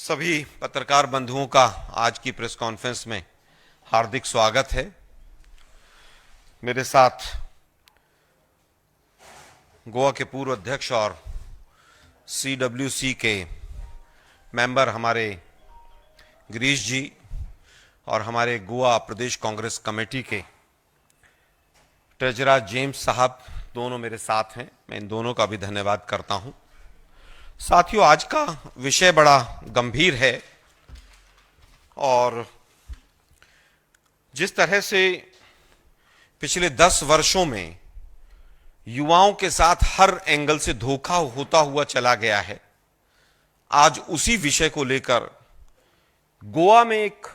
सभी पत्रकार बंधुओं का आज की प्रेस कॉन्फ्रेंस में हार्दिक स्वागत है। मेरे साथ गोवा के पूर्व अध्यक्ष और CWC के मेंबर हमारे गिरीश जी और हमारे गोवा प्रदेश कांग्रेस कमेटी के ट्रेजरर जेम्स साहब दोनों मेरे साथ हैं। मैं इन दोनों का भी धन्यवाद करता हूं। साथियों, आज का विषय बड़ा गंभीर है और जिस तरह से पिछले 10 वर्षों में युवाओं के साथ हर एंगल से धोखा होता हुआ चला गया है, आज उसी विषय को लेकर गोवा में एक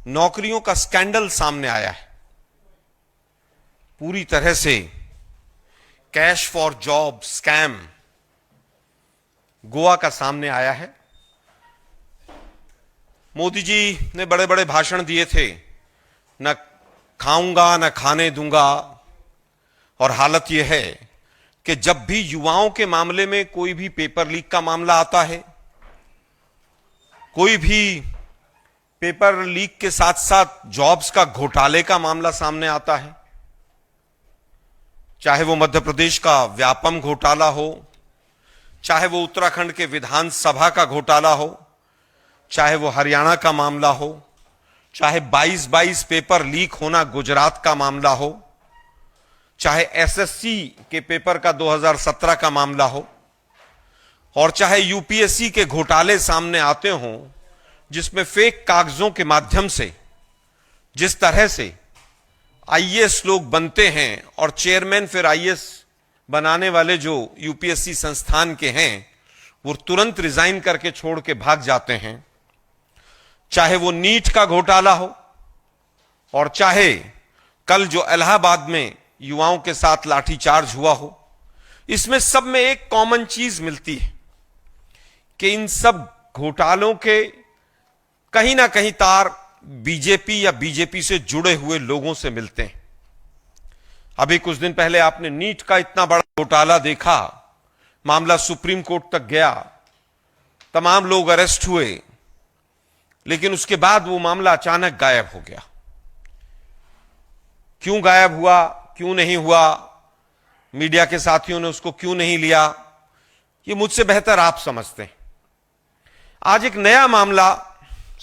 नौकरियों का स्कैंडल सामने आया है। पूरी तरह से cash for job scam Goa का सामने आया है। मोदी जी ने बड़े बड़े भाषण दिए थे, न खाऊंगा न खाने दूंगा, और हालत यह है कि जब भी युवाओं के मामले में कोई भी पेपर लीक का मामला आता है, कोई भी पेपर लीक के साथ साथ जॉब्स का घोटाले का मामला सामने आता है, चाहे वो मध्य प्रदेश का व्यापम घोटाला हो, चाहे वो उत्तराखंड के विधानसभा का घोटाला हो, चाहे वो हरियाणा का मामला हो, चाहे 22 पेपर लीक होना गुजरात का मामला हो, चाहे SSC के पेपर का 2017 का मामला हो, और चाहे UPSC के घोटाले सामने आते हों जिसमें फेक कागजों के माध्यम से जिस तरह से IAS लोग बनते हैं और चेयरमैन फिर IAS बनाने वाले जो UPSC संस्थान के हैं वो तुरंत रिजाइन करके छोड़ के भाग जाते हैं, चाहे वो नीट का घोटाला हो और चाहे कल जो इलाहाबाद में युवाओं के साथ लाठीचार्ज हुआ हो, इसमें सब में एक कॉमन चीज मिलती है कि इन सब घोटालों के कहीं ना कहीं तार बीजेपी या बीजेपी से जुड़े हुए लोगों से मिलते हैं। अभी कुछ दिन पहले आपने नीट का इतना बड़ा घोटाला देखा, मामला सुप्रीम कोर्ट तक गया, तमाम लोग अरेस्ट हुए, लेकिन उसके बाद वो मामला अचानक गायब हो गया। क्यों गायब हुआ, क्यों नहीं हुआ, मीडिया के साथियों ने उसको क्यों नहीं लिया, ये मुझसे बेहतर आप समझते हैं। आज एक नया मामला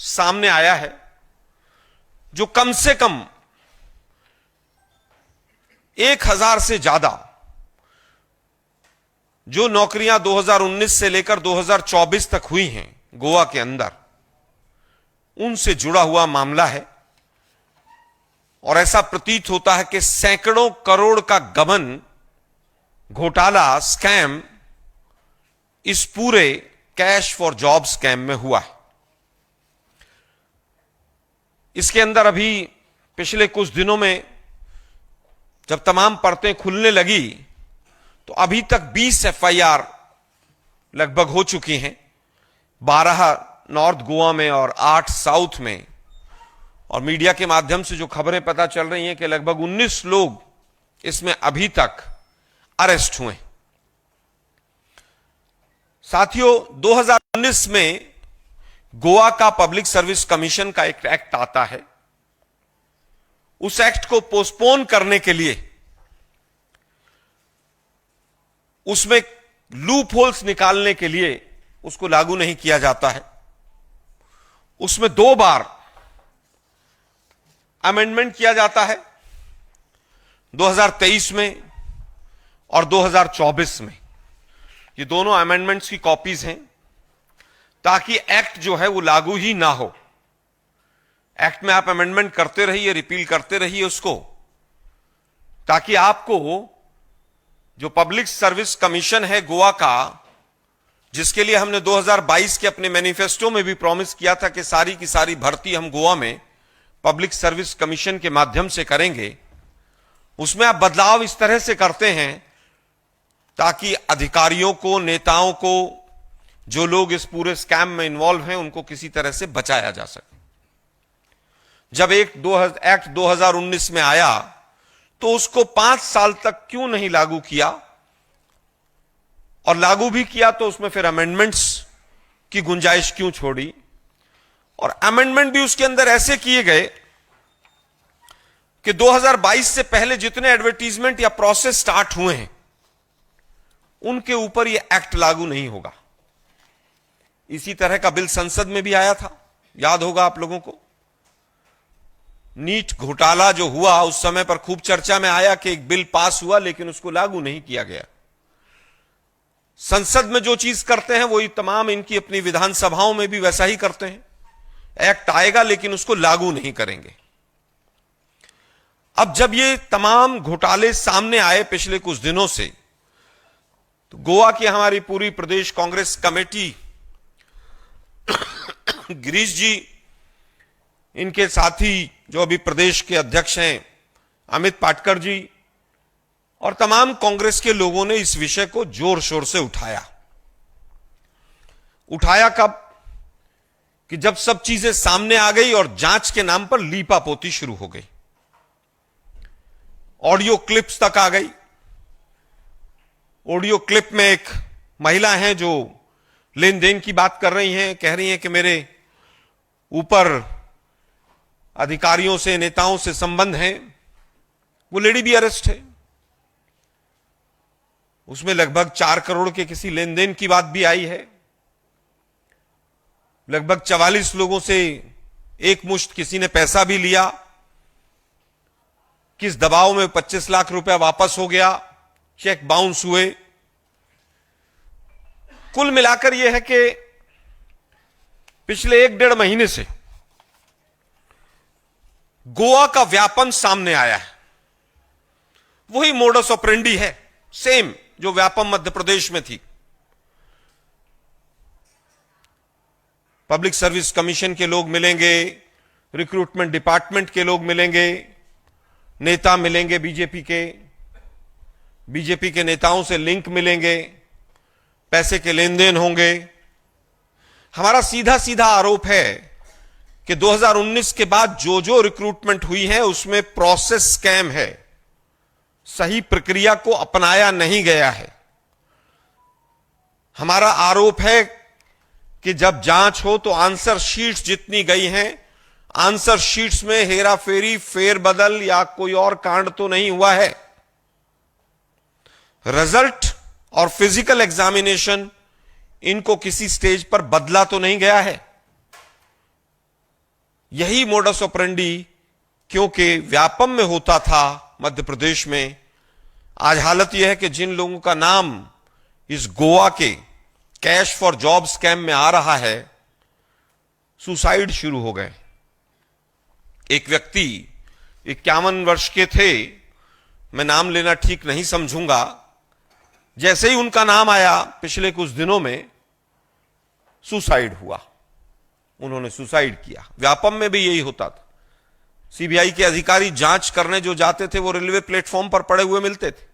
सामने आया है जो कम से कम 1000 से ज्यादा जो नौकरियां 2019 से लेकर 2024 तक हुई हैं गोवा के अंदर, उनसे जुड़ा हुआ मामला है। और ऐसा प्रतीत होता है कि सैकड़ों करोड़ का गबन, घोटाला, स्कैम इस पूरे कैश फॉर जॉब स्कैम में हुआ है। इसके अंदर अभी पिछले कुछ दिनों में जब तमाम परतें खुलने लगी तो अभी तक 20 FIR लगभग हो चुकी हैं, 12 नॉर्थ गोवा में और 8 साउथ में। और मीडिया के माध्यम से जो खबरें पता चल रही हैं कि लगभग 19 लोग इसमें अभी तक अरेस्ट हुए। साथियों, 2019 में गोवा का पब्लिक सर्विस कमीशन का एक एक्ट आता है। उस एक्ट को पोस्टपोन करने के लिए उसमें लूप होल्स निकालने के लिए उसको लागू नहीं किया जाता है। उसमें 2 बार अमेंडमेंट किया जाता है, 2023 में और 2024 में। ये दोनों अमेंडमेंट्स की कॉपीज हैं ताकि एक्ट जो है वो लागू ही ना हो। एक्ट में आप अमेंडमेंट करते रहिए, रिपील करते रहिए उसको, ताकि आपको जो पब्लिक सर्विस कमीशन है गोवा का, जिसके लिए हमने 2022 के अपने मैनिफेस्टो में भी प्रॉमिस किया था कि सारी की सारी भर्ती हम गोवा में पब्लिक सर्विस कमीशन के माध्यम से करेंगे, उसमें आप बदलाव इस तरह से करते हैं ताकि अधिकारियों को, नेताओं को, जो लोग इस पूरे स्कैम में इन्वॉल्व हैं, उनको किसी तरह से बचाया जा सके। जब एक्ट 2019 में आया तो उसको 5 साल तक क्यों नहीं लागू किया, और लागू भी किया तो उसमें फिर अमेंडमेंट्स की गुंजाइश क्यों छोड़ी, और अमेंडमेंट भी उसके अंदर ऐसे किए गए कि 2022 से पहले जितने एडवर्टीजमेंट या प्रोसेस स्टार्ट हुए हैं उनके ऊपर यह एक्ट लागू नहीं होगा। इसी तरह का बिल संसद में भी आया था, याद होगा आप लोगों को। नीट घोटाला जो हुआ उस समय पर खूब चर्चा में आया कि एक बिल पास हुआ लेकिन उसको लागू नहीं किया गया। संसद में जो चीज करते हैं वही तमाम इनकी अपनी विधानसभाओं में भी वैसा ही करते हैं। एक्ट आएगा लेकिन उसको लागू नहीं करेंगे। अब जब ये तमाम घोटाले सामने आए पिछले कुछ दिनों से, तो गोवा की हमारी पूरी प्रदेश कांग्रेस कमेटी, गिरीश जी, इनके साथी जो अभी प्रदेश के अध्यक्ष हैं अमित पाटकर जी, और तमाम कांग्रेस के लोगों ने इस विषय को जोर शोर से उठाया कब कि जब सब चीजें सामने आ गई और जांच के नाम पर लीपापोती शुरू हो गई। ऑडियो क्लिप्स तक आ गई। ऑडियो क्लिप में एक महिला हैं जो लेन देन की बात कर रही हैं, कह रही हैं कि मेरे ऊपर अधिकारियों से, नेताओं से संबंध हैं। वो लेडी भी अरेस्ट है। उसमें लगभग 4 करोड़ के किसी लेन देन की बात भी आई है। लगभग 44 लोगों से एक मुश्त किसी ने पैसा भी लिया। किस दबाव में 25 लाख रुपया वापस हो गया, चेक बाउंस हुए। कुल मिलाकर यह है कि पिछले 1-1.5 महीने से गोवा का व्यापम सामने आया है। वही मोडस ऑपरेंडी है, सेम जो व्यापम मध्य प्रदेश में थी। पब्लिक सर्विस कमीशन के लोग मिलेंगे, रिक्रूटमेंट डिपार्टमेंट के लोग मिलेंगे, नेता मिलेंगे बीजेपी के नेताओं से लिंक मिलेंगे, पैसे के लेन देन होंगे। हमारा सीधा सीधा आरोप है कि 2019 के बाद जो जो रिक्रूटमेंट हुई है उसमें प्रोसेस स्कैम है। सही प्रक्रिया को अपनाया नहीं गया है। हमारा आरोप है कि जब जांच हो तो आंसर शीट्स जितनी गई हैं, आंसर शीट्स में हेराफेरी, फेरबदल या कोई और कांड तो नहीं हुआ है। रिजल्ट और फिजिकल एग्जामिनेशन, इनको किसी स्टेज पर बदला तो नहीं गया है। यही मोडस ऑपरेंडी क्योंकि व्यापम में होता था मध्य प्रदेश में, आज हालत यह है कि जिन लोगों का नाम इस गोवा के कैश फॉर जॉब स्कैम में आ रहा है, सुसाइड शुरू हो गए। एक व्यक्ति 51 वर्ष के थे, मैं नाम लेना ठीक नहीं समझूंगा, जैसे ही उनका नाम आया पिछले कुछ दिनों में सुसाइड हुआ। उन्होंने सुसाइड किया। व्यापम में भी यही होता था। सीबीआई के अधिकारी जांच करने जो जाते थे वो रेलवे प्लेटफॉर्म पर पड़े हुए मिलते थे।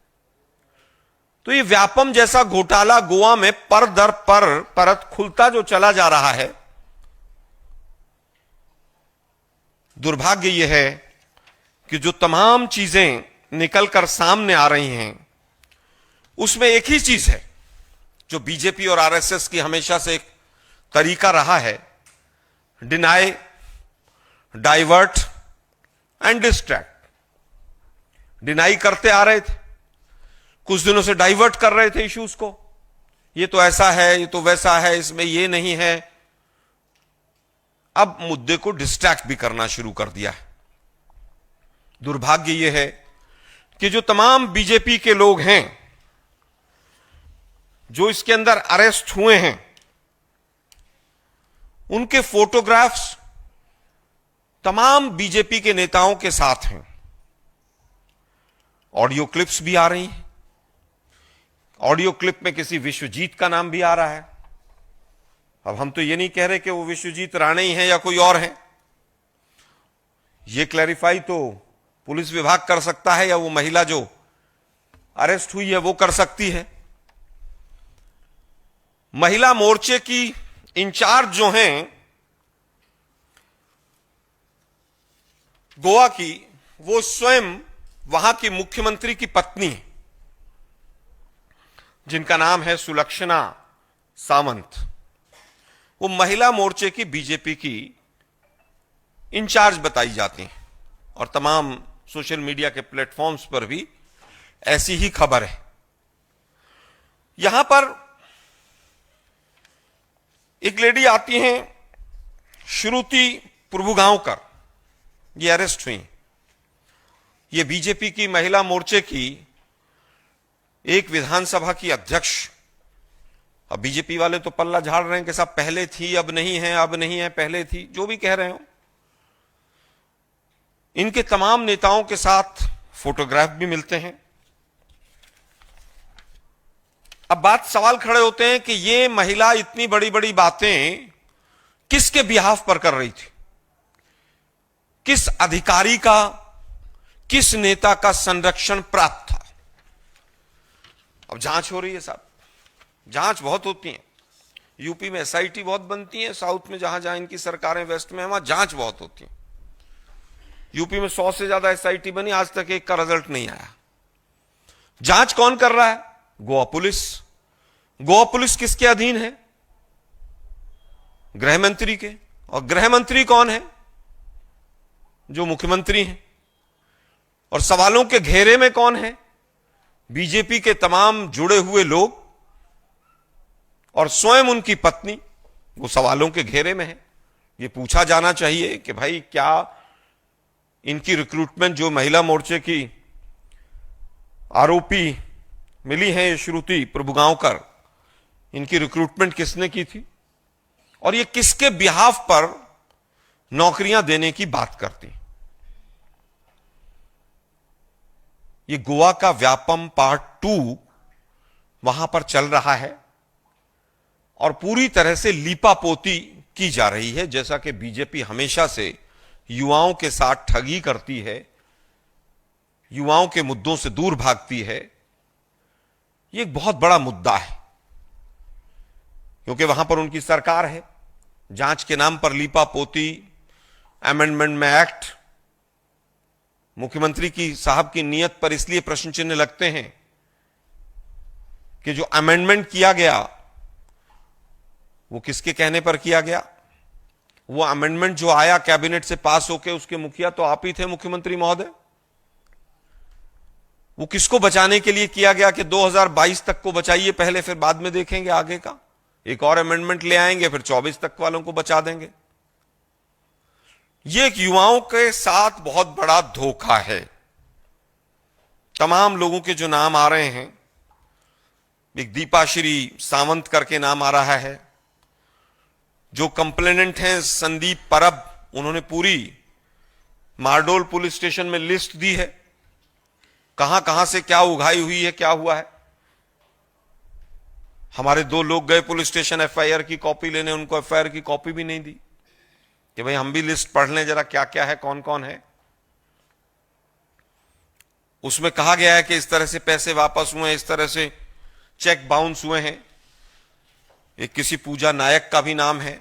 तो ये व्यापम जैसा घोटाला गोवा में पर दर पर परत खुलता जो चला जा रहा है। दुर्भाग्य यह है कि जो तमाम चीजें निकलकर सामने आ रही हैं उसमें एक ही चीज है जो बीजेपी और आरएसएस की हमेशा से एक तरीका रहा है, deny, divert and distract. Deny करते आ रहे थे, कुछ दिनों से डाइवर्ट कर रहे थे इश्यूज को। ये तो ऐसा है, ये तो वैसा है, इसमें ये नहीं है। अब मुद्दे को डिस्ट्रैक्ट भी करना शुरू कर दिया है। दुर्भाग्य यह है कि जो तमाम बीजेपी के लोग हैं जो इसके अंदर अरेस्ट हुए हैं, उनके फोटोग्राफ्स तमाम बीजेपी के नेताओं के साथ हैं। ऑडियो क्लिप्स भी आ रही हैं। ऑडियो क्लिप में किसी विश्वजीत का नाम भी आ रहा है। अब हम तो ये नहीं कह रहे कि वो विश्वजीत राणे ही हैं या कोई और है। ये क्लैरिफाई तो पुलिस विभाग कर सकता है या वो महिला जो अरेस्ट हुई है वो कर सकती है। महिला मोर्चे की इंचार्ज जो हैं गोवा की, वो स्वयं वहां की मुख्यमंत्री की पत्नी है जिनका नाम है सुलक्षणा सामंत। वो महिला मोर्चे की बीजेपी की इंचार्ज बताई जाती हैं और तमाम सोशल मीडिया के प्लेटफॉर्म्स पर भी ऐसी ही खबर है। यहां पर एक लेडी आती हैं श्रुति प्रभुगांवकर, ये अरेस्ट हुई। ये बीजेपी की महिला मोर्चे की एक विधानसभा की अध्यक्ष। अब बीजेपी वाले तो पल्ला झाड़ रहे हैं कि साहब पहले थी अब नहीं है, अब नहीं है पहले थी, जो भी कह रहे हो। इनके तमाम नेताओं के साथ फोटोग्राफ भी मिलते हैं। अब सवाल खड़े होते हैं कि ये महिला इतनी बड़ी बड़ी बातें किसके बिहाफ पर कर रही थी, किस अधिकारी का, किस नेता का संरक्षण प्राप्त था। अब जांच हो रही है साहब, जांच बहुत होती है। यूपी में एसआईटी बहुत बनती है, साउथ में जहां जहां इनकी सरकारें, वेस्ट में, वहां जांच बहुत होती है। यूपी में 100 से ज्यादा एसआईटी बनी, आज तक एक का रिजल्ट नहीं आया। जांच कौन कर रहा है? गोवा पुलिस। गोवा पुलिस किसके अधीन है? गृह मंत्री के। और गृह मंत्री कौन है? जो मुख्यमंत्री हैं। और सवालों के घेरे में कौन है? बीजेपी के तमाम जुड़े हुए लोग और स्वयं उनकी पत्नी, वो सवालों के घेरे में है। ये पूछा जाना चाहिए कि भाई क्या इनकी रिक्रूटमेंट, जो महिला मोर्चे की आरोपी मिली है श्रुति प्रभुगांवकर, इनकी रिक्रूटमेंट किसने की थी और ये किसके बिहाफ पर नौकरियां देने की बात करती। ये गोवा का व्यापम पार्ट 2 वहां पर चल रहा है और पूरी तरह से लीपापोती की जा रही है। जैसा कि बीजेपी हमेशा से युवाओं के साथ ठगी करती है, युवाओं के मुद्दों से दूर भागती है। यह एक बहुत बड़ा मुद्दा है क्योंकि वहां पर उनकी सरकार है। जांच के नाम पर लीपापोती, अमेंडमेंट में एक्ट, मुख्यमंत्री की साहब की नीयत पर इसलिए प्रश्न चिन्ह लगते हैं कि जो अमेंडमेंट किया गया वो किसके कहने पर किया गया? वो अमेंडमेंट जो आया कैबिनेट से पास होकर, उसके मुखिया तो आप ही थे मुख्यमंत्री महोदय। वो किसको बचाने के लिए किया गया कि 2022 तक को बचाइए पहले, फिर बाद में देखेंगे आगे का। एक और अमेंडमेंट ले आएंगे, फिर 24 तक वालों को बचा देंगे। ये एक युवाओं के साथ बहुत बड़ा धोखा है। तमाम लोगों के जो नाम आ रहे हैं, एक दीपाश्री सावंत करके नाम आ रहा है। जो कंप्लेनेंट हैं संदीप परब, उन्होंने पूरी मारडोल पुलिस स्टेशन में लिस्ट दी है, कहां कहां से क्या उगाई हुई है, क्या हुआ है। हमारे 2 लोग गए पुलिस स्टेशन एफआईआर की कॉपी लेने, उनको एफआईआर की कॉपी भी नहीं दी कि भाई हम भी लिस्ट पढ़ लें जरा क्या क्या है, कौन कौन है। उसमें कहा गया है कि इस तरह से पैसे वापस हुए, इस तरह से चेक बाउंस हुए हैं। एक किसी पूजा नायक का भी नाम है।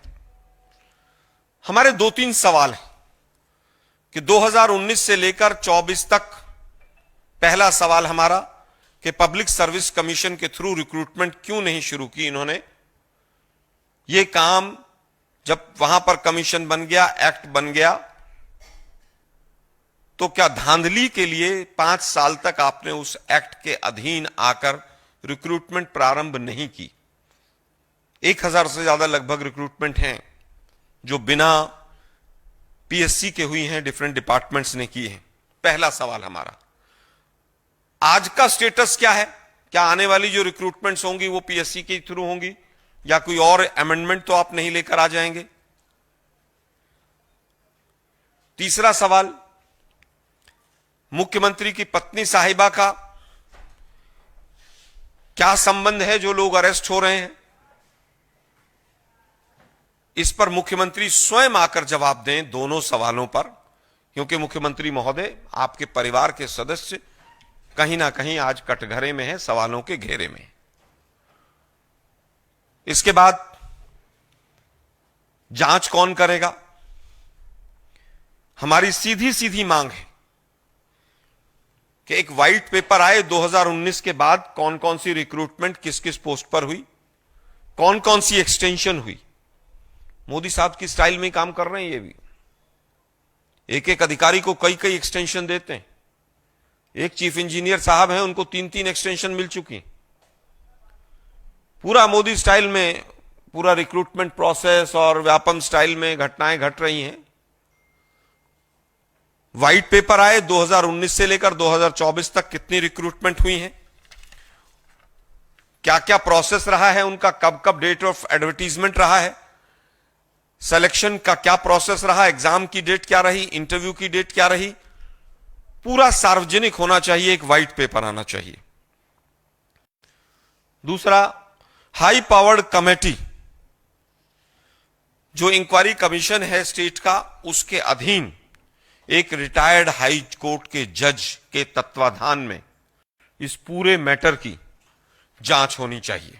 हमारे 2-3 सवाल हैं कि 2019 से लेकर 24 तक, पहला सवाल हमारा कि पब्लिक सर्विस कमीशन के थ्रू रिक्रूटमेंट क्यों नहीं शुरू की इन्होंने। यह काम जब वहां पर कमीशन बन गया, एक्ट बन गया, तो क्या धांधली के लिए 5 साल तक आपने उस एक्ट के अधीन आकर रिक्रूटमेंट प्रारंभ नहीं की? 1000 से ज्यादा लगभग रिक्रूटमेंट हैं जो बिना पीएससी के हुई हैं, डिफरेंट डिपार्टमेंट्स ने की हैं। पहला सवाल हमारा, आज का स्टेटस क्या है? क्या आने वाली जो रिक्रूटमेंट्स होंगी वो पीएससी के थ्रू होंगी या कोई और अमेंडमेंट तो आप नहीं लेकर आ जाएंगे? तीसरा सवाल, मुख्यमंत्री की पत्नी साहिबा का क्या संबंध है जो लोग अरेस्ट हो रहे हैं? इस पर मुख्यमंत्री स्वयं आकर जवाब दें, दोनों सवालों पर, क्योंकि मुख्यमंत्री महोदय, आपके परिवार के सदस्य कहीं ना कहीं आज कटघरे में है, सवालों के घेरे में। इसके बाद जांच कौन करेगा? हमारी सीधी सीधी मांग है कि एक व्हाइट पेपर आए 2019 के बाद, कौन कौन सी रिक्रूटमेंट किस किस पोस्ट पर हुई, कौन कौन सी एक्सटेंशन हुई, मोदी साहब की स्टाइल में काम कर रहे हैं ये भी। एक एक अधिकारी को कई कई एक्सटेंशन देते हैं। एक चीफ इंजीनियर साहब हैं, उनको 3-3 एक्सटेंशन मिल चुकी। पूरा मोदी स्टाइल में पूरा रिक्रूटमेंट प्रोसेस और व्यापम स्टाइल में घटनाएं घट रही हैं। व्हाइट पेपर आए 2019 से लेकर 2024 तक कितनी रिक्रूटमेंट हुई है, क्या क्या प्रोसेस रहा है उनका, कब कब डेट ऑफ एडवर्टीजमेंट रहा है, सिलेक्शन का क्या प्रोसेस रहा, एग्जाम की डेट क्या रही, इंटरव्यू की डेट क्या रही, पूरा सार्वजनिक होना चाहिए, एक व्हाइट पेपर आना चाहिए। दूसरा, हाई पावर्ड कमेटी, जो इंक्वायरी कमीशन है स्टेट का, उसके अधीन एक रिटायर्ड हाई कोर्ट के जज के तत्वाधान में इस पूरे मैटर की जांच होनी चाहिए।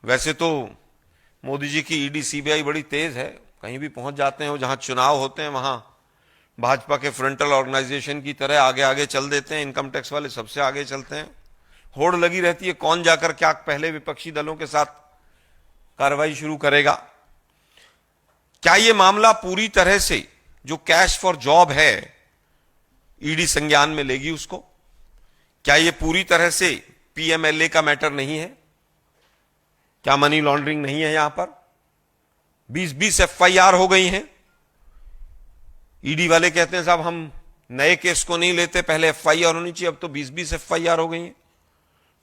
वैसे तो मोदी जी की ईडी सीबीआई बड़ी तेज है, कहीं भी पहुंच जाते हैं, वो जहां चुनाव होते हैं वहां भाजपा के फ्रंटल ऑर्गेनाइजेशन की तरह आगे आगे चल देते हैं। इनकम टैक्स वाले सबसे आगे चलते हैं, होड़ लगी रहती है कौन जाकर क्या पहले विपक्षी दलों के साथ कार्रवाई शुरू करेगा। क्या यह मामला पूरी तरह से जो कैश फॉर जॉब है ईडी संज्ञान में लेगी उसको? क्या यह पूरी तरह से पीएमएलए का मैटर नहीं है? क्या मनी लॉन्ड्रिंग नहीं है? यहां पर 20-20 एफआईआर हो गई हैं। ईडी वाले कहते हैं साहब हम नए केस को नहीं लेते, पहले एफआईआर होनी चाहिए, अब तो 20-20 एफआईआर हो गई हैं।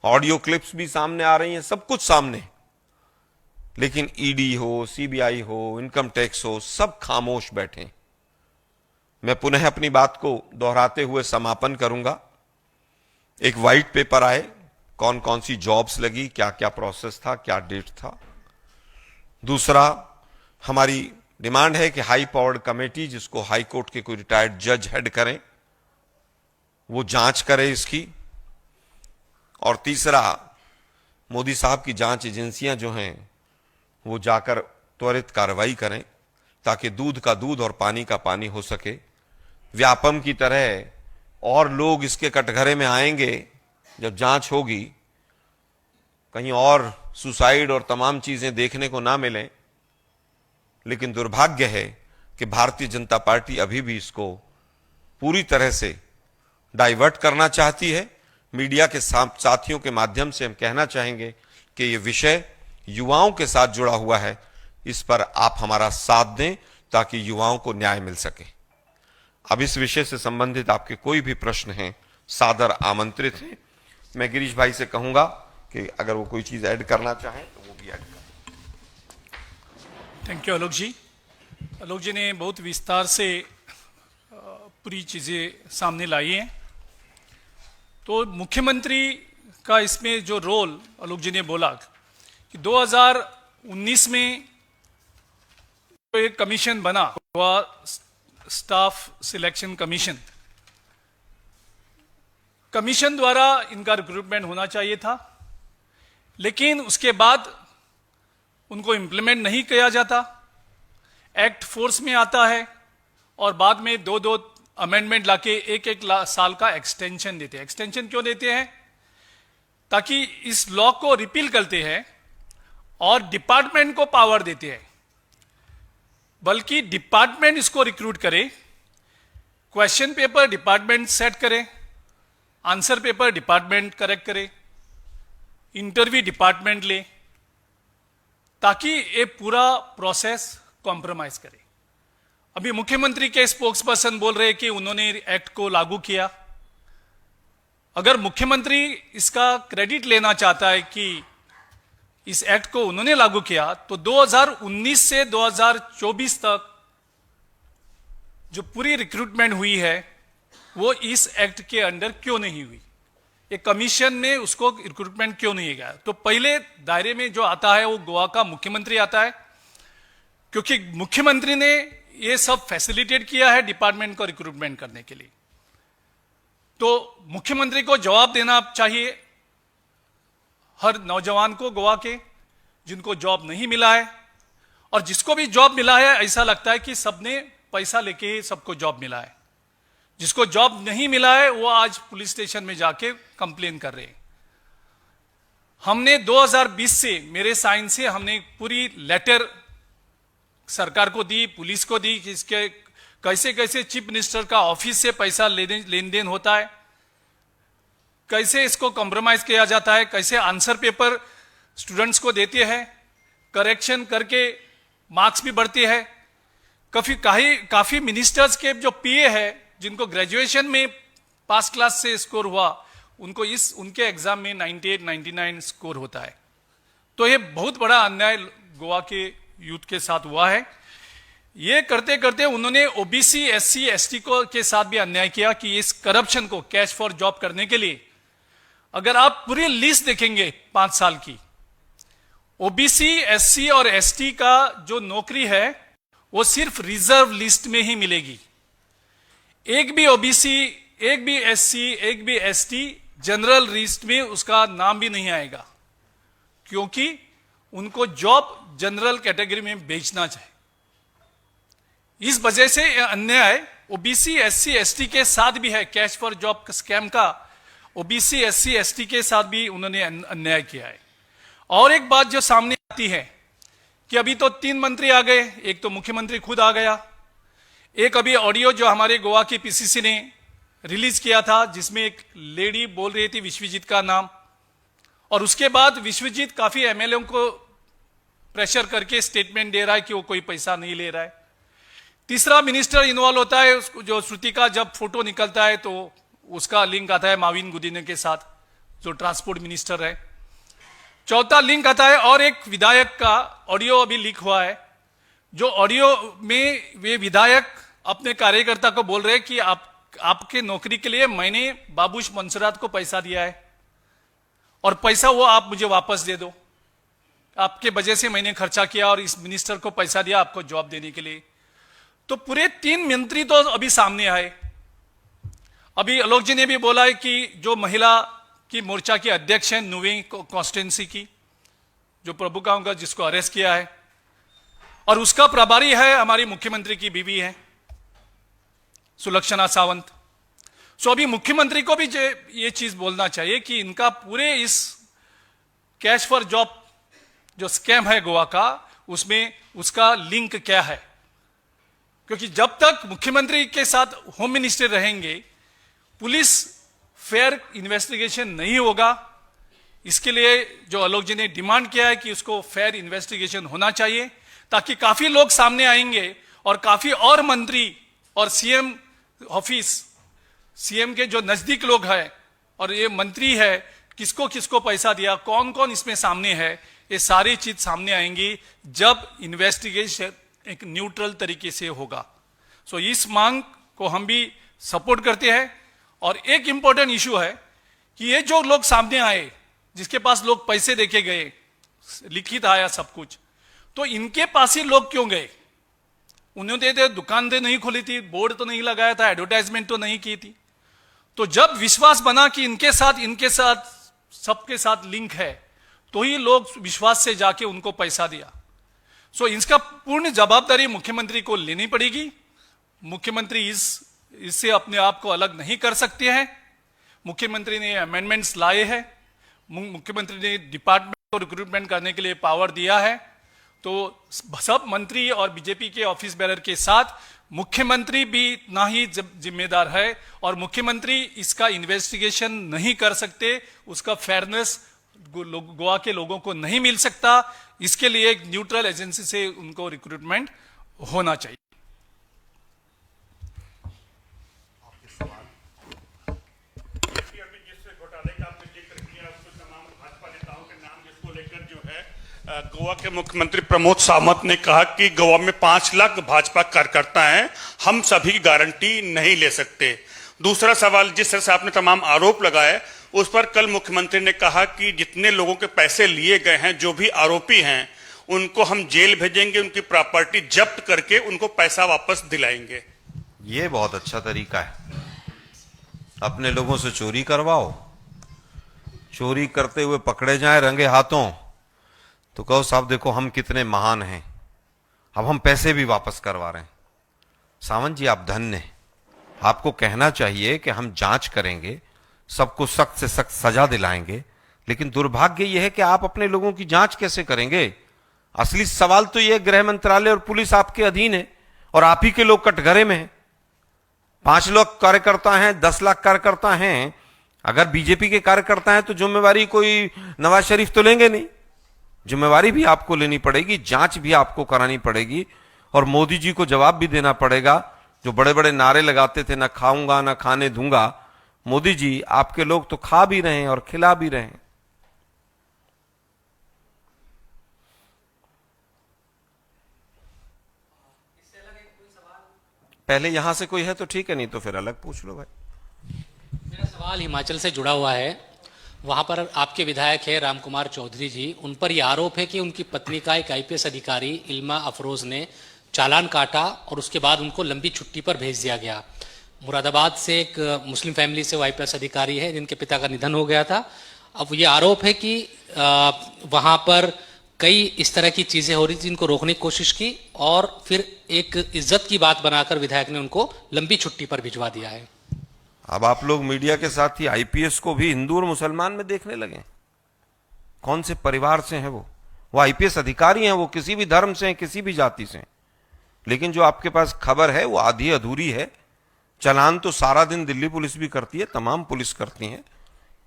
ऑडियो क्लिप्स भी सामने आ रही हैं, सब कुछ सामने। लेकिन ईडी हो, सीबीआई हो, इनकम टैक्स हो, सब खामोश बैठे। मैं पुनः अपनी बात को दोहराते हुए समापन करूंगा। एक व्हाइट पेपर आए, कौन कौन सी जॉब्स लगी, क्या क्या प्रोसेस था, क्या डेट था। दूसरा, हमारी डिमांड है कि हाई पावर्ड कमेटी, जिसको हाई कोर्ट के कोई रिटायर्ड जज हेड करें, वो जांच करे इसकी। और तीसरा, मोदी साहब की जांच एजेंसियां जो हैं वो जाकर त्वरित कार्रवाई करें ताकि दूध का दूध और पानी का पानी हो सके। व्यापम की तरह और लोग इसके कटघरे में आएंगे जब जांच होगी, कहीं और सुसाइड और तमाम चीजें देखने को ना मिलें। लेकिन दुर्भाग्य है कि भारतीय जनता पार्टी अभी भी इसको पूरी तरह से डाइवर्ट करना चाहती है। मीडिया के साथियों के माध्यम से हम कहना चाहेंगे कि यह विषय युवाओं के साथ जुड़ा हुआ है, इस पर आप हमारा साथ दें ताकि युवाओं को न्याय मिल सके। अब इस विषय से संबंधित आपके कोई भी प्रश्न हैं, सादर आमंत्रित हैं। मैं गिरीश भाई से कहूंगा कि अगर वो कोई चीज ऐड करना चाहें तो वो भी ऐड करें। थैंक यू आलोक जी। आलोक जी ने बहुत विस्तार से पूरी चीजें सामने लाई हैं। तो मुख्यमंत्री का इसमें जो रोल आलोक जी ने बोला कि 2019 में तो एक कमीशन बना हुआ, स्टाफ सिलेक्शन कमीशन, कमीशन द्वारा इनका रिक्रूटमेंट होना चाहिए था, लेकिन उसके बाद उनको इम्प्लीमेंट नहीं किया जाता। एक्ट फोर्स में आता है और बाद में 2-2 अमेंडमेंट लाके एक साल का एक्सटेंशन देते हैं। एक्सटेंशन क्यों देते हैं? ताकि इस लॉ को रिपील करते हैं और डिपार्टमेंट को पावर देते हैं, बल्कि डिपार्टमेंट इसको रिक्रूट करे, क्वेश्चन पेपर डिपार्टमेंट सेट करे, आंसर पेपर डिपार्टमेंट करेक्ट करे, इंटरव्यू डिपार्टमेंट ले, ताकि ये पूरा प्रोसेस कॉम्प्रोमाइज करे। अभी मुख्यमंत्री के स्पोक्स पर्सन बोल रहे हैं कि उन्होंने एक्ट को लागू किया। अगर मुख्यमंत्री इसका क्रेडिट लेना चाहता है कि इस एक्ट को उन्होंने लागू किया, तो 2019 से 2024 तक जो पूरी रिक्रूटमेंट हुई है वो इस एक्ट के अंडर क्यों नहीं हुई? एक कमीशन ने उसको रिक्रूटमेंट क्यों नहीं गया? तो पहले दायरे में जो आता है वो गोवा का मुख्यमंत्री आता है, क्योंकि मुख्यमंत्री ने ये सब फैसिलिटेट किया है डिपार्टमेंट को रिक्रूटमेंट करने के लिए। तो मुख्यमंत्री को जवाब देना चाहिए हर नौजवान को गोवा के जिनको जॉब नहीं मिला है, और जिसको भी जॉब मिला है ऐसा लगता है कि सबने पैसा लेके ही सबको जॉब मिला है। जिसको जॉब नहीं मिला है वो आज पुलिस स्टेशन में जाके कंप्लेन कर रहे हैं। हमने 2020 से मेरे साइन से हमने पूरी लेटर सरकार को दी, पुलिस को दी कि इसके कैसे कैसे चीफ मिनिस्टर का ऑफिस से पैसा लेन देन होता है, कैसे इसको कॉम्प्रोमाइज किया जाता है, कैसे आंसर पेपर स्टूडेंट्स को देते हैं, करेक्शन करके मार्क्स भी बढ़ते हैं। काफी मिनिस्टर्स के जो पीए है जिनको ग्रेजुएशन में पास क्लास से स्कोर हुआ, उनको उनके एग्जाम में 98 99 स्कोर होता है। तो ये बहुत बड़ा अन्याय गोवा के यूथ के साथ हुआ है। ये करते करते उन्होंने ओबीसी एससी एसटी को के साथ भी अन्याय किया कि इस करप्शन को कैश फॉर जॉब करने के लिए, अगर आप पूरी लिस्ट देखेंगे 5 साल की, ओबीसी एससी और एसटी का जो नौकरी है वो सिर्फ रिजर्व लिस्ट में ही मिलेगी। एक भी ओबीसी, एक भी एससी, एक भी एसटी जनरल लिस्ट में उसका नाम भी नहीं आएगा, क्योंकि उनको जॉब जनरल कैटेगरी में बेचना चाहिए। इस वजह से अन्याय ओबीसी एससी एसटी के साथ भी है। कैश फॉर जॉब स्कैम का ओबीसी एससी एसटी के साथ भी उन्होंने अन्याय किया है। और एक बात जो सामने आती है कि अभी तो 3 मंत्री आ गए, एक तो मुख्यमंत्री खुद आ गया, एक अभी ऑडियो जो हमारे गोवा की पीसीसी ने रिलीज किया था जिसमें एक लेडी बोल रही थी विश्वजीत का नाम, और उसके बाद विश्वजीत काफी एमएलए को प्रेशर करके स्टेटमेंट दे रहा है कि वो कोई पैसा नहीं ले रहा है। तीसरा मिनिस्टर इन्वॉल्व होता है, जो श्रुति का जब फोटो निकलता है तो उसका लिंक आता है माविन गुदिने के साथ, जो ट्रांसपोर्ट मिनिस्टर है। चौथा लिंक आता है और एक विधायक का ऑडियो अभी लीक हुआ है, जो ऑडियो में वे विधायक अपने कार्यकर्ता को बोल रहे हैं कि आपके नौकरी के लिए मैंने बाबूश मंसूरात को पैसा दिया है और पैसा वो आप मुझे वापस दे दो, आपके वजह से मैंने खर्चा किया और इस मिनिस्टर को पैसा दिया आपको जॉब देने के लिए। तो पूरे 3 मंत्री तो अभी सामने आए। अभी आलोक जी ने भी बोला है कि जो महिला की मोर्चा की अध्यक्ष है नुवे कॉन्स्टिट्यूंसी की, जो प्रभु का जिसको अरेस्ट किया है, और उसका प्रभारी है हमारी मुख्यमंत्री की बीवी है सुलक्षणा सावंत। सो अभी मुख्यमंत्री को भी ये चीज बोलना चाहिए कि इनका पूरे इस कैश फॉर जॉब जो स्कैम है गोवा का, उसमें उसका लिंक क्या है, क्योंकि जब तक मुख्यमंत्री के साथ होम मिनिस्टर रहेंगे पुलिस फेयर इन्वेस्टिगेशन नहीं होगा। इसके लिए जो आलोक जी ने डिमांड किया है कि उसको फेयर इन्वेस्टिगेशन होना चाहिए, ताकि काफी लोग सामने आएंगे और काफी और मंत्री और सीएम ऑफिस, सीएम के जो नजदीक लोग हैं और ये मंत्री है, किसको किसको पैसा दिया, कौन कौन इसमें सामने है, ये सारी चीज सामने आएंगी जब इन्वेस्टिगेशन एक न्यूट्रल तरीके से होगा। सो इस मांग को हम भी सपोर्ट करते हैं। और एक इंपॉर्टेंट इशू है कि ये जो लोग सामने आए, जिसके पास लोग पैसे देके गए, लिखित आया सब कुछ, तो इनके पास ही लोग क्यों गए? उन्होंने तो दुकान तो नहीं खोली थी, बोर्ड तो नहीं लगाया था, एडवर्टाइजमेंट तो नहीं की थी। तो जब विश्वास बना कि इनके साथ सबके साथ लिंक है, तो ही लोग विश्वास से जाके उनको पैसा दिया। सो इसका पूर्ण जवाबदारी मुख्यमंत्री को लेनी पड़ेगी। मुख्यमंत्री इससे अपने आप को अलग नहीं कर सकते हैं। मुख्यमंत्री ने अमेंडमेंट्स लाए हैं, मुख्यमंत्री ने डिपार्टमेंट को रिक्रूटमेंट करने के लिए पावर दिया है। तो सब मंत्री और बीजेपी के ऑफिस बेरर के साथ मुख्यमंत्री भी ना ही जिम्मेदार है, और मुख्यमंत्री इसका इन्वेस्टिगेशन नहीं कर सकते, उसका फेयरनेस गोवा के लोगों को नहीं मिल सकता। इसके लिए एक न्यूट्रल एजेंसी से उनको रिक्रूटमेंट होना चाहिए। गोवा के मुख्यमंत्री प्रमोद सावंत ने कहा कि गोवा में 5 लाख भाजपा कार्यकर्ता हैं, हम सभी की गारंटी नहीं ले सकते। दूसरा सवाल, जिस तरह से आपने तमाम आरोप लगाए, उस पर कल मुख्यमंत्री ने कहा कि जितने लोगों के पैसे लिए गए हैं, जो भी आरोपी हैं, उनको हम जेल भेजेंगे, उनकी प्रॉपर्टी जब्त करके उनको पैसा वापस दिलाएंगे। ये बहुत अच्छा तरीका है। अपने लोगों से चोरी करवाओ, चोरी करते हुए पकड़े जाएं रंगे हाथों, तो कहो साहब देखो हम कितने महान हैं, अब हम पैसे भी वापस करवा रहे हैं। सावंत जी आप धन्य हैं, आपको कहना चाहिए कि हम जांच करेंगे, सबको सख्त से सख्त सजा दिलाएंगे, लेकिन दुर्भाग्य यह है कि आप अपने लोगों की जांच कैसे करेंगे? असली सवाल तो यह गृह मंत्रालय और पुलिस आपके अधीन है और आप ही के लोग कटघरे में हैं। 5 लाख कार्यकर्ता हैं, 10 लाख कार्यकर्ता हैं। अगर बीजेपी के कार्यकर्ता हैं तो जिम्मेवारी कोई नवाज शरीफ तो लेंगे नहीं, जिम्मेवारी भी आपको लेनी पड़ेगी, जांच भी आपको करानी पड़ेगी और मोदी जी को जवाब भी देना पड़ेगा। जो बड़े बड़े नारे लगाते थे, ना खाऊंगा ना खाने दूंगा, मोदी जी आपके लोग तो खा भी रहे हैं और खिला भी रहे हैं। पहले यहां से कोई है तो ठीक है, नहीं तो फिर अलग पूछ लो भाई। मेरा सवाल हिमाचल से जुड़ा हुआ है। वहां पर आपके विधायक है रामकुमार चौधरी जी, उन पर यह आरोप है कि उनकी पत्नी का एक आईपीएस अधिकारी इल्मा अफरोज ने चालान काटा और उसके बाद उनको लंबी छुट्टी पर भेज दिया गया। मुरादाबाद से एक मुस्लिम फैमिली से वो आईपीएस अधिकारी है जिनके पिता का निधन हो गया था। अब ये आरोप है कि वहां पर कई इस तरह की चीजें हो रही थी जिनको रोकने की कोशिश की और फिर एक इज्जत की बात बनाकर विधायक ने उनको लंबी छुट्टी पर भिजवा दिया है। अब आप लोग मीडिया के साथ ही आईपीएस को भी हिंदू और मुसलमान में देखने लगे। कौन से परिवार से हैं वो आईपीएस अधिकारी हैं, वो किसी भी धर्म से हैं, किसी भी जाति से हैं। लेकिन जो आपके पास खबर है वो आधी अधूरी है। चालान तो सारा दिन दिल्ली पुलिस भी करती है, तमाम पुलिस करती है।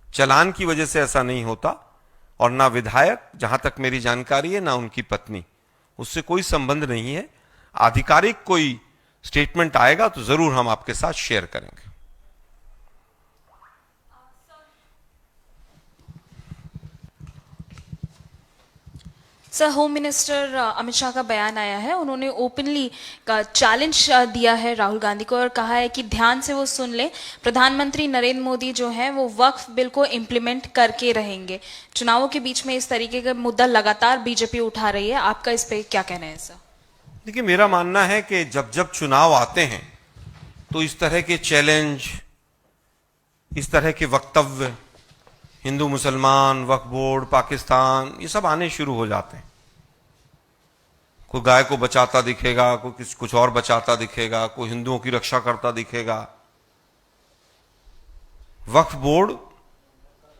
चालान की वजह से ऐसा नहीं होता और ना विधायक, जहां तक मेरी जानकारी है, ना उनकी पत्नी, उससे कोई संबंध नहीं है। आधिकारिक कोई स्टेटमेंट आएगा तो जरूर हम आपके साथ शेयर करेंगे। Sir, home minister Amit Shah का बयान आया है। उन्होंने ओपनली का चैलेंज दिया है राहुल गांधी को और कहा है कि ध्यान से वो सुन ले, प्रधानमंत्री नरेंद्र मोदी जो हैं वो वक्फ बिल को इम्प्लीमेंट करके रहेंगे। चुनावों के बीच में इस तरीके का मुद्दा लगातार बीजेपी उठा रही है, आपका इस पे क्या कहना है सर? देखिए, मेरा मानना है कि जब जब चुनाव आते हैं तो इस तरह के चैलेंज, इस तरह के वक्तव्य, हिंदू मुसलमान, वक्फ बोर्ड, पाकिस्तान, ये सब आने शुरू हो जाते हैं। कोई गाय को बचाता दिखेगा, कोई कुछ और बचाता दिखेगा, कोई हिंदुओं की रक्षा करता दिखेगा। वक्फ बोर्ड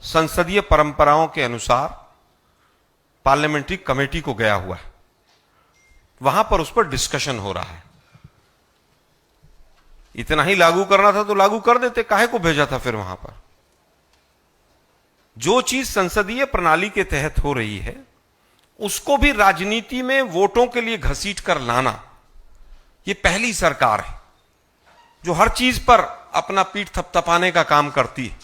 संसदीय परंपराओं के अनुसार पार्लियामेंट्री कमेटी को गया हुआ है, वहां पर उस पर डिस्कशन हो रहा है। इतना ही लागू करना था तो लागू कर देते, काहे को भेजा था फिर वहां पर? जो चीज संसदीय प्रणाली के तहत हो रही है उसको भी राजनीति में वोटों के लिए घसीट कर लाना, ये पहली सरकार है जो हर चीज पर अपना पीठ थपथपाने का काम करती है।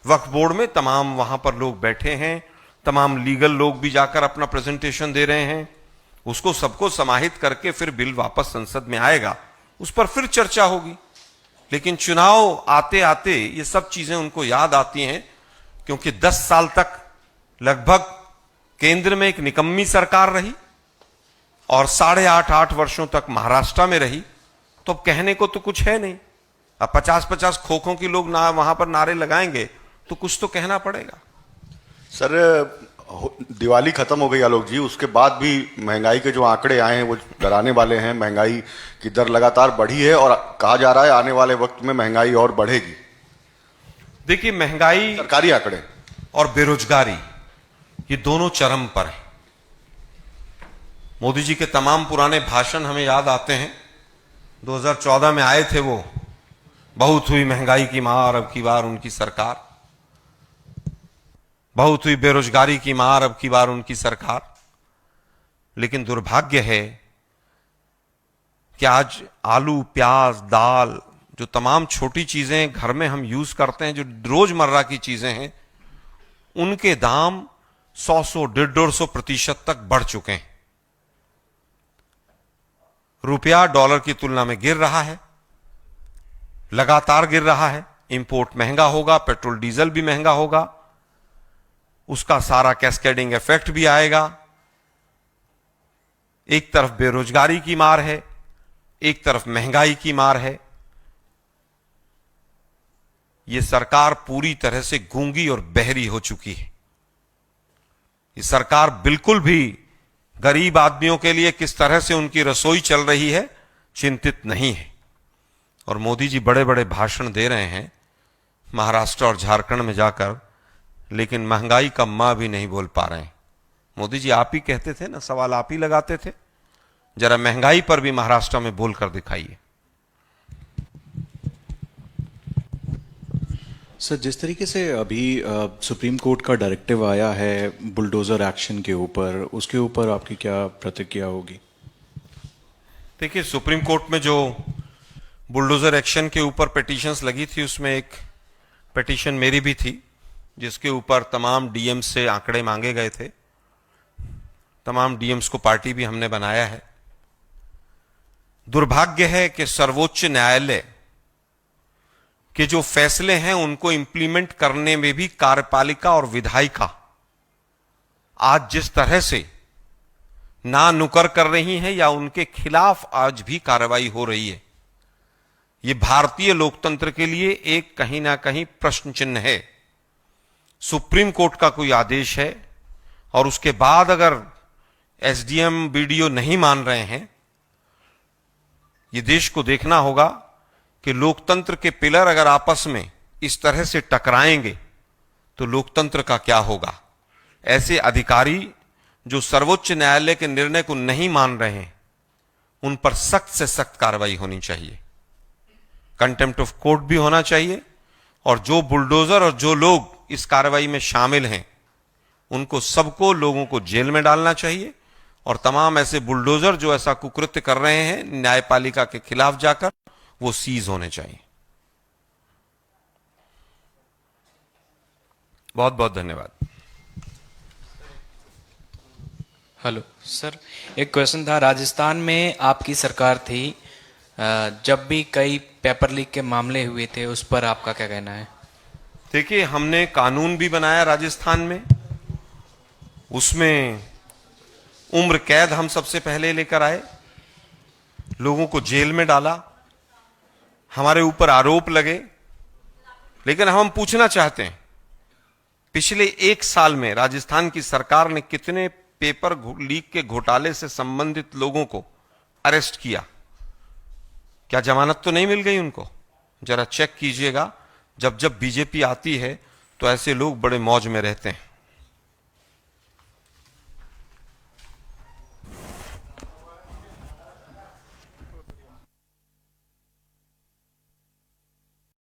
वक्फ बोर्ड में तमाम वहां पर लोग बैठे हैं, तमाम लीगल लोग भी जाकर अपना प्रेजेंटेशन दे रहे हैं। उसको सबको समाहित करके फिर बिल वापस संसद में आएगा, उस पर फिर चर्चा होगी। लेकिन चुनाव आते आते ये सब चीजें उनको याद आती हैं, क्योंकि 10 साल तक लगभग केंद्र में एक निकम्मी सरकार रही और 8.5 वर्षों तक महाराष्ट्र में रही। तो अब कहने को तो कुछ है नहीं। अब 50-50 खोखों की लोग ना वहां पर नारे लगाएंगे तो कुछ तो कहना पड़ेगा। सर, दिवाली खत्म हो गई आलोक जी, उसके बाद भी महंगाई के जो आंकड़े आए हैं वो डराने वाले हैं। महंगाई की दर लगातार बढ़ी है और कहा जा रहा है आने वाले वक्त में महंगाई और बढ़ेगी। देखिए, महंगाई, सरकारी आंकड़े और बेरोजगारी, ये दोनों चरम पर है। मोदी जी के तमाम पुराने भाषण हमें याद आते हैं। 2014 में आए थे वो, बहुत हुई महंगाई की मार अब की बार उनकी सरकार, बहुत हुई बेरोजगारी की मार अब की बार उनकी सरकार। लेकिन दुर्भाग्य है कि आज आलू, प्याज, दाल, जो तमाम छोटी चीजें घर में हम यूज करते हैं, जो रोजमर्रा की चीजें हैं, उनके दाम 100, 150% तक बढ़ चुके हैं। रुपया डॉलर की तुलना में गिर रहा है, लगातार गिर रहा है। इंपोर्ट महंगा होगा, पेट्रोल डीजल भी महंगा होगा, उसका सारा कैस्केडिंग इफेक्ट भी आएगा। एक तरफ बेरोजगारी की मार है, एक तरफ महंगाई की मार है। यह सरकार पूरी तरह से गूंगी और बहरी हो चुकी है। ये सरकार बिल्कुल भी गरीब आदमियों के लिए किस तरह से उनकी रसोई चल रही है चिंतित नहीं है। और मोदी जी बड़े बड़े भाषण दे रहे हैं महाराष्ट्र और झारखंड में जाकर, लेकिन महंगाई का मां भी नहीं बोल पा रहे हैं। मोदी जी आप ही कहते थे ना, सवाल आप ही लगाते थे, जरा महंगाई पर भी महाराष्ट्र में बोलकर दिखाइए। सर, जिस तरीके से अभी सुप्रीम कोर्ट का डायरेक्टिव आया है बुलडोजर एक्शन के ऊपर, उसके ऊपर आपकी क्या प्रतिक्रिया होगी? देखिए, सुप्रीम कोर्ट में जो बुलडोजर एक्शन के ऊपर पिटीशंस लगी थी, उसमें एक पिटीशन मेरी भी थी, जिसके ऊपर तमाम डीएम से आंकड़े मांगे गए थे। तमाम डीएम्स को पार्टी भी हमने बनाया है। दुर्भाग्य है कि सर्वोच्च न्यायालय के जो फैसले हैं उनको इंप्लीमेंट करने में भी कार्यपालिका और विधायिका आज जिस तरह से ना नुकर कर रही हैं या उनके खिलाफ आज भी कार्रवाई हो रही है, ये भारतीय लोकतंत्र के लिए एक कहीं ना कहीं प्रश्न चिन्ह है। सुप्रीम कोर्ट का कोई आदेश है और उसके बाद अगर एसडीएम बीडीओ नहीं मान रहे हैं, ये देश को देखना होगा कि लोकतंत्र के पिलर अगर आपस में इस तरह से टकराएंगे तो लोकतंत्र का क्या होगा। ऐसे अधिकारी जो सर्वोच्च न्यायालय के निर्णय को नहीं मान रहे हैं, उन पर सख्त से सख्त कार्रवाई होनी चाहिए, कंटेम्प्ट ऑफ कोर्ट भी होना चाहिए, और जो बुलडोजर और जो लोग इस कार्रवाई में शामिल हैं उनको सबको लोगों को जेल में डालना चाहिए, और तमाम ऐसे बुलडोजर जो ऐसा कुकृत्य कर रहे हैं न्यायपालिका के खिलाफ जाकर, वो सीज होने चाहिए। बहुत बहुत धन्यवाद। हेलो सर, एक क्वेश्चन था। राजस्थान में आपकी सरकार थी, जब भी कई पेपर लीक के मामले हुए थे, उस पर आपका क्या कहना है? देखिए, हमने कानून भी बनाया राजस्थान में, उसमें उम्र कैद हम सबसे पहले लेकर आए, लोगों को जेल में डाला, हमारे ऊपर आरोप लगे। लेकिन हम पूछना चाहते हैं, पिछले 1 साल में राजस्थान की सरकार ने कितने पेपर लीक के घोटाले से संबंधित लोगों को अरेस्ट किया? क्या जमानत तो नहीं मिल गई उनको? जरा चेक कीजिएगा। जब जब बीजेपी आती है तो ऐसे लोग बड़े मौज में रहते हैं।